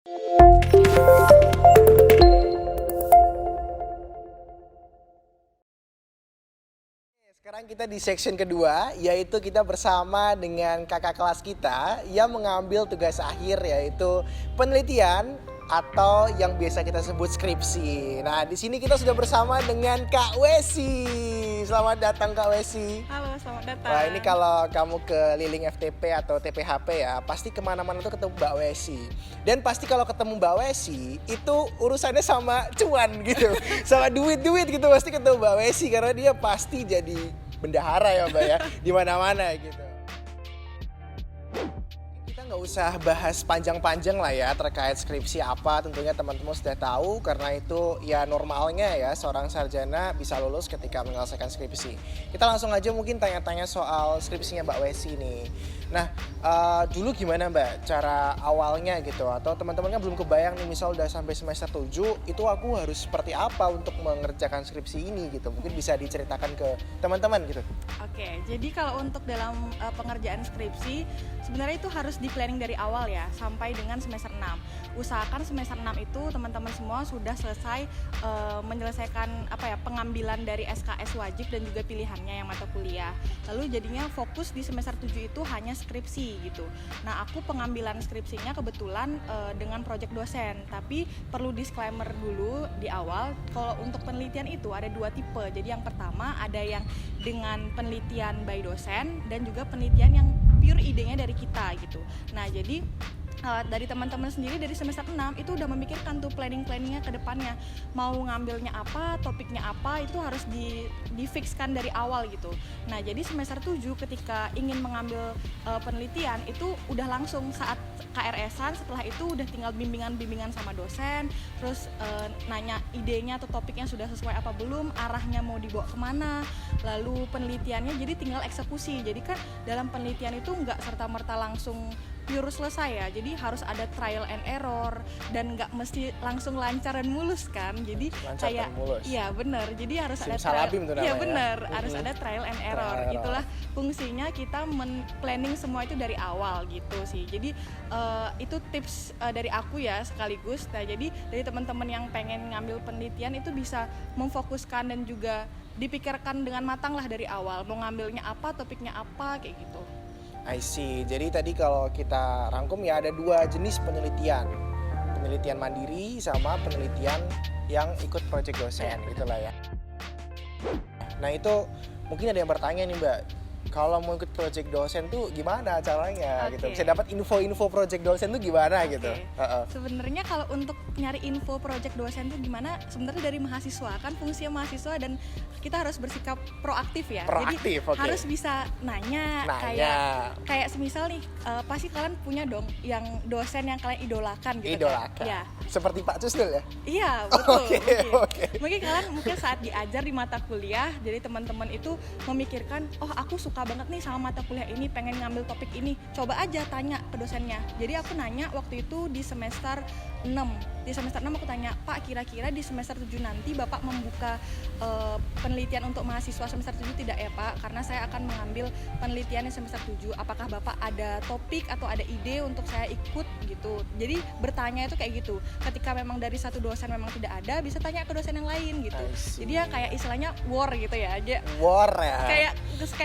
Sekarang kita di section kedua, yaitu kita bersama dengan kakak kelas kita yang mengambil tugas akhir, yaitu penelitian atau yang biasa kita sebut skripsi. Nah, di sini kita sudah bersama dengan Kak Wesi. Selamat datang Kak Wesi. Halo, selamat datang. Wah, ini kalau kamu keliling FTP atau TPHP ya, pasti kemana-mana tuh ketemu Mbak Wesi. Dan pasti kalau ketemu Mbak Wesi, itu urusannya sama cuan gitu. Sama duit-duit gitu, pasti ketemu Mbak Wesi. Karena dia pasti jadi bendahara ya Mbak ya, di mana-mana gitu. Kita nggak usah bahas panjang-panjang lah ya terkait skripsi apa, tentunya teman-teman sudah tahu karena itu ya normalnya ya seorang sarjana bisa lulus ketika menyelesaikan skripsi. Kita langsung aja mungkin tanya-tanya soal skripsinya Mbak Wesi nih. Nah, dulu gimana Mbak cara awalnya gitu, atau teman-teman kan belum kebayang nih misal udah sampai semester 7 itu aku harus seperti apa untuk mengerjakan skripsi ini gitu, mungkin bisa diceritakan ke teman-teman gitu. Oke, jadi kalau untuk dalam pengerjaan skripsi sebenarnya itu harus di planning dari awal ya sampai dengan semester 6. Usahakan semester 6 itu teman-teman semua sudah selesai menyelesaikan pengambilan dari SKS wajib dan juga pilihannya yang mata kuliah. Lalu jadinya fokus di semester 7 itu hanya skripsi gitu. Nah, aku pengambilan skripsinya kebetulan dengan project dosen, tapi perlu disclaimer dulu di awal kalau untuk penelitian itu ada 2 tipe. Jadi yang pertama ada yang dengan penelitian by dosen dan juga penelitian yang pure idenya dari kita gitu. Nah, jadi dari teman-teman sendiri dari semester 6 itu udah memikirkan tuh planning-planningnya ke depannya. Mau ngambilnya apa, topiknya apa, itu harus di-fixkan dari awal gitu. Nah, jadi semester 7 ketika ingin mengambil penelitian itu udah langsung saat KRS-an, setelah itu udah tinggal bimbingan-bimbingan sama dosen, terus nanya idenya atau topiknya sudah sesuai apa belum, arahnya mau dibawa kemana, lalu penelitiannya jadi tinggal eksekusi. Jadi kan dalam penelitian itu nggak serta-merta langsung pure selesai ya, jadi harus ada trial and error dan nggak mesti langsung lancar dan mulus kan, jadi Lancar kayak iya benar, jadi harus ada trial, iya benar, harus ada trial and error. Itulah fungsinya kita planning semua itu dari awal gitu sih. Jadi itu tips dari aku ya sekaligus. Nah, jadi dari teman-teman yang pengen ngambil penelitian itu bisa memfokuskan dan juga dipikirkan dengan matang lah dari awal mau ngambilnya apa, topiknya apa kayak gitu. I see. Jadi tadi kalau kita rangkum ya ada 2 jenis penelitian. Penelitian mandiri sama penelitian yang ikut project dosen, gitulah ya. Nah, itu mungkin ada yang bertanya nih Mbak, kalau mau ikut project dosen tuh gimana caranya gitu? Bisa dapat info-info project dosen tuh gimana gitu? Sebenarnya kalau untuk nyari info project dosen tuh gimana? Sebenarnya dari mahasiswa, kan fungsinya mahasiswa dan kita harus bersikap proaktif ya. Jadi harus bisa nanya. Kayak semisal nih, pasti kalian punya dong yang dosen yang kalian idolakan gitu. Idolakan. Ya. Seperti Pak Cusdul ya? Iya, betul. Oke. Mungkin kalian saat diajar di mata kuliah, jadi teman-teman itu memikirkan, oh aku suka banget nih sama mata kuliah ini, pengen ngambil topik ini. Coba aja tanya ke dosennya. Jadi aku nanya waktu itu di semester 6. Di semester 6 aku tanya, Pak, kira-kira di semester 7 nanti Bapak membuka penelitian untuk mahasiswa semester 7 tidak ya Pak? Karena saya akan mengambil penelitian di semester 7. Apakah Bapak ada topik atau ada ide untuk saya ikut gitu? Jadi bertanya itu kayak gitu. Ketika memang dari satu dosen memang tidak ada, bisa tanya ke dosen yang lain gitu. Jadi ya kayak istilahnya war gitu ya. War ya? Kayak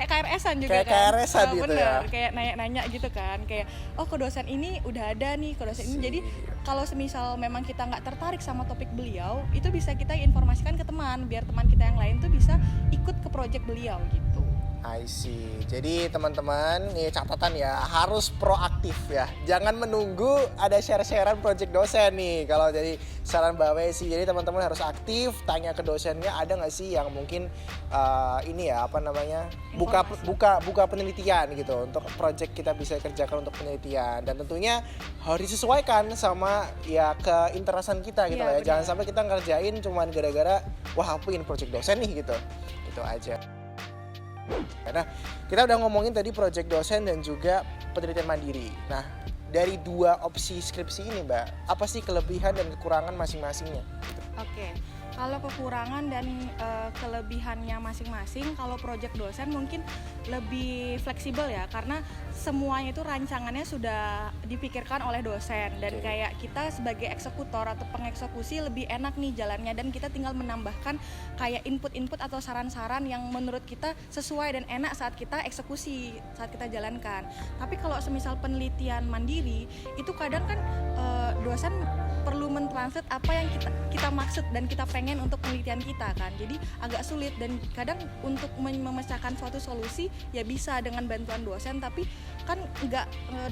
KRS-an juga kayak kan? KRS-an gitu bener, ya? Kayak nanya-nanya gitu kan. Kayak, oh ke dosen ini udah ada nih, ke dosen ini. Jadi kalau semisal memang kita nggak tertarik sama topik beliau, itu bisa kita informasikan ke teman, biar teman kita yang lain tuh bisa ikut ke project beliau gitu. I see. Jadi teman-teman, nih catatan ya, harus proaktif ya. Jangan menunggu ada share-sharean project dosen nih. Kalau jadi saran Mbak Wesi, jadi teman-teman harus aktif, tanya ke dosennya ada nggak sih yang mungkin buka penelitian gitu untuk project kita bisa kerjakan untuk penelitian, dan tentunya harus disesuaikan sama ya keinteresan kita gitu ya. Jangan sampai kita ngerjain cuman gara-gara wah aku ingin project dosen nih gitu. Itu aja. Karena kita udah ngomongin tadi project dosen dan juga penelitian mandiri. Nah, dari 2 opsi skripsi ini Mbak, apa sih kelebihan dan kekurangan masing-masingnya? Oke. Kalau kekurangan dan kelebihannya masing-masing, kalau proyek dosen mungkin lebih fleksibel ya, karena semuanya itu rancangannya sudah dipikirkan oleh dosen dan kayak kita sebagai eksekutor atau pengeksekusi lebih enak nih jalannya, dan kita tinggal menambahkan kayak input-input atau saran-saran yang menurut kita sesuai dan enak saat kita eksekusi, saat kita jalankan. Tapi kalau semisal penelitian mandiri itu kadang kan dosen perlu mentranslate apa yang kita maksud dan kita pengen untuk penelitian kita kan, jadi agak sulit. Dan kadang untuk memecahkan suatu solusi ya bisa dengan bantuan dosen, tapi kan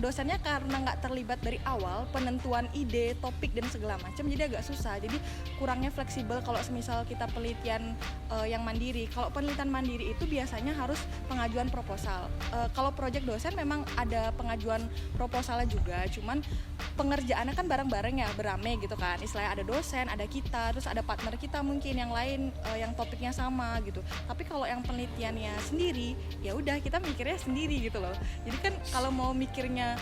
dosennya karena nggak terlibat dari awal penentuan ide, topik dan segala macam, jadi agak susah. Jadi kurangnya fleksibel kalau semisal kita penelitian yang mandiri. Kalau penelitian mandiri itu biasanya harus pengajuan proposal. Kalau proyek dosen memang ada pengajuan proposalnya juga, cuman pengerjaannya kan bareng-bareng ya, berame gitu kan. Istilahnya ada dosen, ada kita, terus ada partner kita mungkin yang lain yang topiknya sama gitu. Tapi kalau yang penelitiannya sendiri, ya udah kita mikirnya sendiri gitu loh. Jadi kan kalau mau mikirnya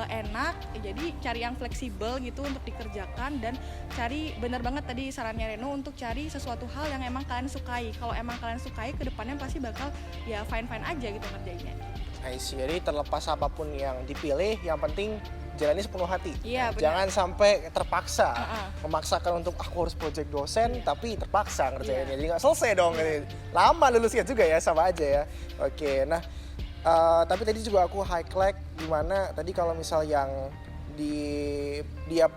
enak, jadi cari yang fleksibel gitu untuk dikerjakan, dan cari bener banget tadi sarannya Reno untuk cari sesuatu hal yang emang kalian sukai. Kalau emang kalian sukai, kedepannya pasti bakal ya fine-fine aja gitu ngerjainnya. I see. Jadi terlepas apapun yang dipilih, yang penting jalani sepenuh hati. Iya, benar. Jangan sampai terpaksa memaksakan untuk aku harus project dosen, tapi terpaksa ngerjainnya. Jadi nggak selesai dong. Lama lulusnya juga ya, sama aja ya. Oke, nah tapi tadi juga aku highlight gimana tadi kalau misal yang di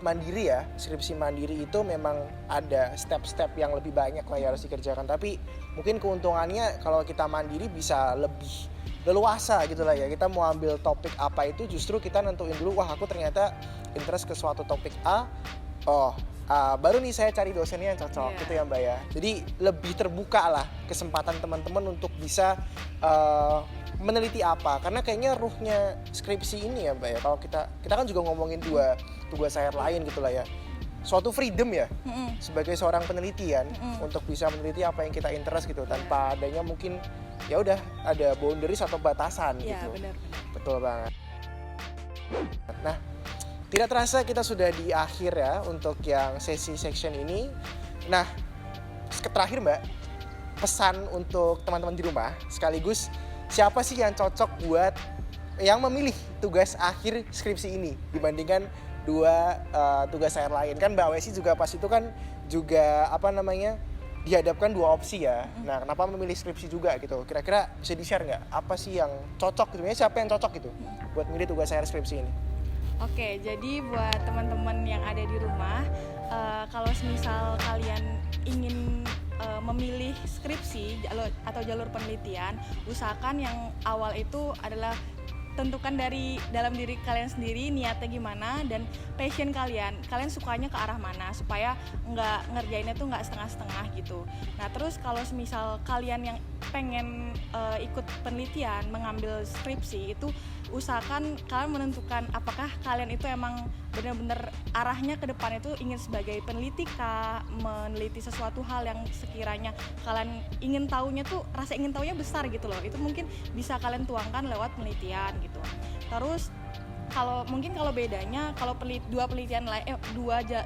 mandiri ya, skripsi mandiri itu memang ada step-step yang lebih banyak lah yang harus dikerjakan. Tapi mungkin keuntungannya kalau kita mandiri bisa lebih leluasa gitu lah ya. Kita mau ambil topik apa itu justru kita nentuin dulu, wah aku ternyata interest ke suatu topik A, baru nih saya cari dosennya yang cocok gitu ya Mbak ya. Jadi lebih terbuka lah kesempatan teman-teman untuk bisa meneliti apa, karena kayaknya ruhnya skripsi ini ya Mbak ya, kalau kita kan juga ngomongin dua tugas akhir lain gitu lah ya, suatu freedom ya sebagai seorang penelitian untuk bisa meneliti apa yang kita interest gitu, tanpa adanya mungkin ya udah ada boundaries atau batasan gitu. Benar. Betul banget. Nah, tidak terasa kita sudah di akhir ya untuk yang sesi section ini. Nah, terakhir Mbak, pesan untuk teman-teman di rumah sekaligus siapa sih yang cocok buat yang memilih tugas akhir skripsi ini dibandingkan dua tugas akhir lain. Kan Mbak Wesi juga pas itu kan juga dihadapkan dua opsi ya. Nah, kenapa memilih skripsi juga gitu? Kira-kira bisa di-share nggak? Apa sih yang cocok gitu? Siapa yang cocok gitu buat memilih tugas akhir skripsi ini? Oke, jadi buat teman-teman yang ada di rumah, kalau semisal kalian ingin memilih skripsi atau jalur penelitian, usahakan yang awal itu adalah tentukan dari dalam diri kalian sendiri niatnya gimana dan passion kalian sukanya ke arah mana, supaya nggak ngerjainnya tuh nggak setengah-setengah gitu. Nah terus kalau semisal kalian yang pengen ikut penelitian, mengambil skripsi, itu usahakan kalian menentukan apakah kalian itu emang benar-benar arahnya ke depan itu ingin sebagai peneliti kah, meneliti sesuatu hal yang sekiranya kalian ingin tahunya tuh, rasa ingin tahunya besar gitu loh. Itu mungkin bisa kalian tuangkan lewat penelitian gitu. Terus kalau bedanya, kalau dua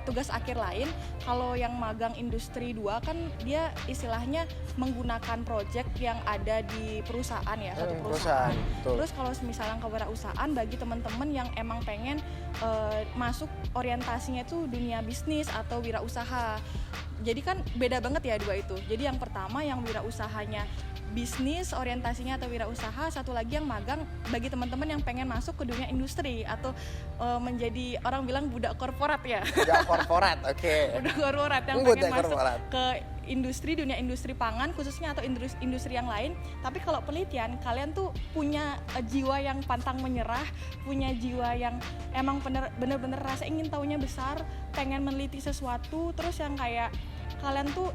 tugas akhir lain, kalau yang magang industri 2 kan dia istilahnya menggunakan project yang ada di perusahaan ya, satu perusahaan. Terus kalau misalnya kewirausahaan, bagi teman-teman yang emang pengen masuk orientasinya itu dunia bisnis atau wirausaha. Jadi kan beda banget ya dua itu. Jadi yang pertama yang wirausahanya bisnis orientasinya atau wirausaha, satu lagi yang magang bagi teman-teman yang pengen masuk ke dunia industri atau menjadi orang bilang budak korporat ya. Budak korporat, oke. Budak korporat yang pengen masuk ke dunia industri pangan khususnya atau industri yang lain. Tapi kalau penelitian, kalian tuh punya jiwa yang pantang menyerah, punya jiwa yang emang bener-bener rasa ingin tahunya besar, pengen meneliti sesuatu, terus yang kayak kalian tuh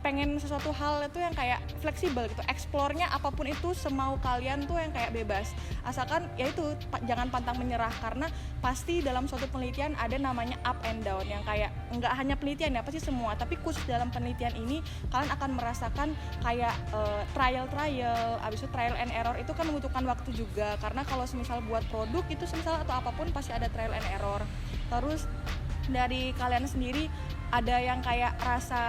pengen sesuatu hal itu yang kayak fleksibel gitu, eksplornya apapun itu semau kalian tuh yang kayak bebas, asalkan ya itu jangan pantang menyerah, karena pasti dalam suatu penelitian ada namanya up and down, yang kayak nggak hanya penelitian ya, pasti semua, tapi khusus dalam penelitian ini kalian akan merasakan kayak trial, abis itu trial and error, itu kan membutuhkan waktu juga, karena kalau semisal buat produk itu semisal atau apapun pasti ada trial and error. Terus dari kalian sendiri ada yang kayak rasa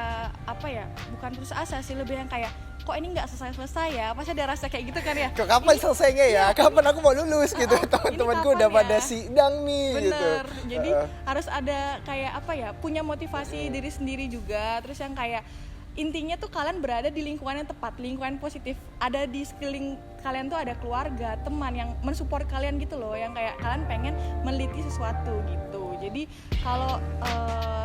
apa ya, bukan putus asa sih, lebih yang kayak kok ini nggak selesai ya, pasti ada rasa kayak gitu kan ya. Kok kapan selesainya ya? Kapan aku mau lulus gitu? Ini Teman-temanku kapan udah ya? pada sidang nih gitu. Bener, jadi harus ada kayak apa ya, punya motivasi diri sendiri juga. Terus yang kayak intinya tuh kalian berada di lingkungan yang tepat, lingkungan positif. Ada di sekeliling kalian tuh ada keluarga, teman yang mensupport kalian gitu loh, yang kayak kalian pengen meneliti sesuatu gitu. Jadi kalau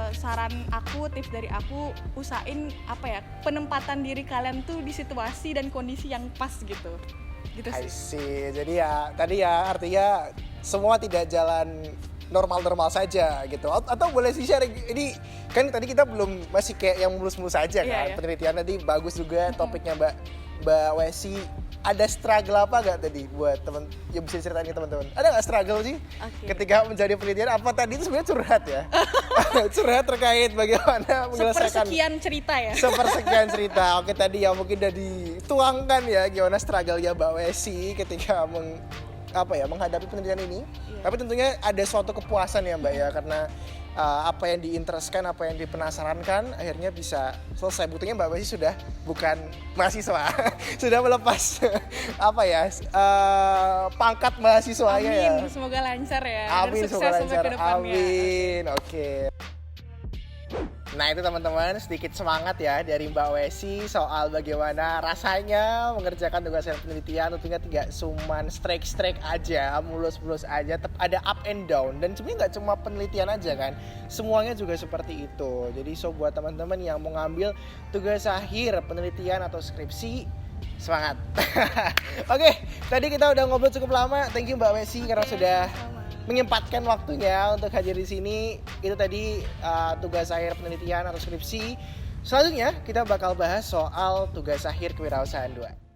saran aku, tips dari aku, usahain apa ya, penempatan diri kalian tuh di situasi dan kondisi yang pas gitu. Gitu I sih. see. Jadi ya tadi ya artinya semua tidak jalan normal-normal saja gitu. Atau boleh sih share ini kan tadi kita belum masih kayak yang mulus-mulus saja kan. Iya. Penelitian tadi bagus juga topiknya Mbak Wesi. Ada struggle apa gak tadi buat temen yang bisa diceritain ke teman-teman? Ada nggak struggle sih ketika menjadi penelitian? Apa tadi itu sebenarnya curhat ya? Curhat terkait bagaimana menyelesaikan Sepersekian cerita ya. sepersekian cerita. Oke, tadi yang mungkin udah dituangkan ya gimana struggle-nya Mbak Wesi ketika menghadapi penelitian ini. Iya. Tapi tentunya ada suatu kepuasan ya Mbak ya, karena apa yang diintereskan, apa yang dipenasarankan akhirnya bisa selesai. Buktinya Mbak Wesi sudah bukan mahasiswa, sudah melepas pangkat mahasiswanya ya. Amin, semoga lancar ya. Amin, dan semoga sukses sampai lancar. ke depannya. Amin. Oke. Nah itu teman-teman sedikit semangat ya dari Mbak Wesi soal bagaimana rasanya mengerjakan tugas penelitian. Tentunya tidak cuman strike aja, mulus-mulus aja, ada up and down. Dan sebenarnya nggak cuma penelitian aja kan, semuanya juga seperti itu. Jadi buat teman-teman yang mau ngambil tugas akhir penelitian atau skripsi, semangat. Oke, tadi kita udah ngobrol cukup lama. Thank you Mbak Wesi karena sudah menyempatkan waktunya untuk hadir di sini. Itu tadi tugas akhir penelitian atau skripsi. Selanjutnya kita bakal bahas soal tugas akhir kewirausahaan 2.